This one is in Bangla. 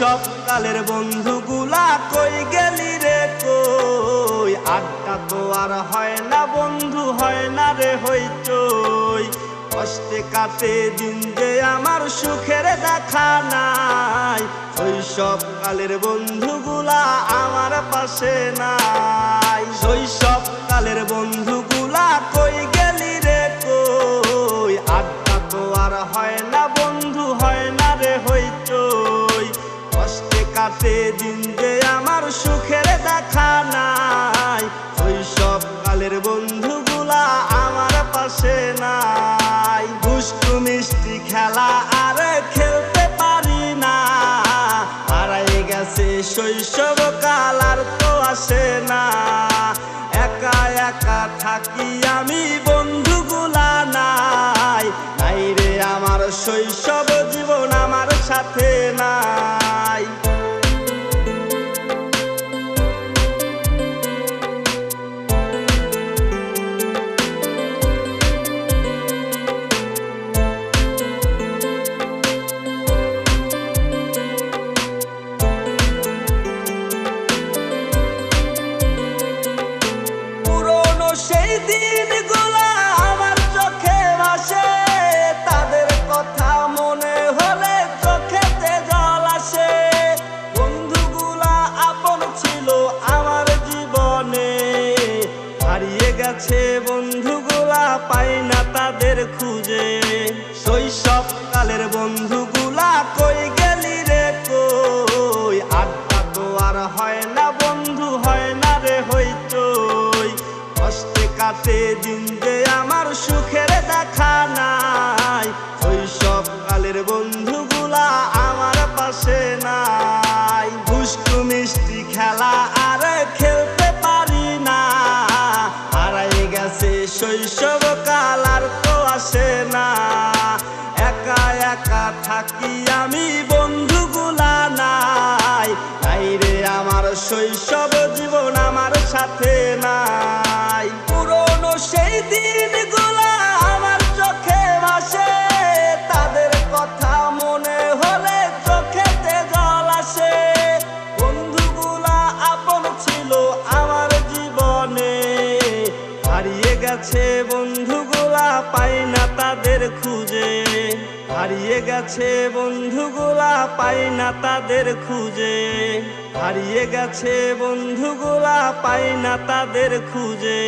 শৈশবকালের বন্ধুগুলা কই গেলি রে কই? আড্ডা তো আর হয় না বন্ধু, হয় না রে হইচই। কষ্টে কাটে দিন যে আমার সুখের দেখা নাই। শৈশবকালের বন্ধুগুলা আমার পাশে নাই। শৈশবকালের বন্ধুগুলা কই গেলি রে কই? আড্ডা তো আর হয় না বন্ধু, হয় না রে হইচই। কষ্টে কাটে দিন যে আমার সুখের দেখা নাই। শৈশবকালের বন্ধুগুলা আমার পাশে নাই। দুষ্টু মিষ্টি খেলা আর খেলতে পারি না। হারাই গেছে শৈশবকাল, আর তো আসে না। একা একা থাকি আমি, বন্ধুগুলা নাই। নাই রে আমার শৈশব জীবন, আমার সাথে নাই। সেই দিনগুলো আমার চোখে ভাসে, তাদের কথা মনে হলে চোখেতে জল আসে। বন্ধুগুলা আপন ছিল আমার জীবনে, হারিয়ে গেছে বন্ধুগুলা, পাই না তাদের খুঁজে। শৈশবকালের বন্ধুগুলা কই গেলি রে কই? আড্ডা তো আর হয় না বন্ধু, হয় না রে হইচই। কষ্টে কাটে দিন যে আমার সুখের দেখা নাই। শৈশবকালের বন্ধুগুলা আমার পাশে নাই। দুষ্টু মিষ্টি খেলা আর খেলতে পারি না। হারাই গেছে শৈশবকাল, আর তো আসে না। একা একা থাকি আমি, বন্ধুগুলা নাই। নাই রে আমার শৈশব জীবন, আমার সাথে নাই। পুরনো সেই দিনগুলা আমার চোখে ভাসে, তাদের কথা মনে হলে চোখেতে জল আসে। বন্ধুগুলা আপন ছিল আমার জীবনে, হারিয়ে গেছে বন্ধুগুলা, পাই না তাদের খুঁজে। হারিয়ে গেছে বন্ধুগুলা, পাই না তাদের খুঁজে। হারিয়ে গেছে বন্ধুগুলা, পাই না তাদের খুঁজে।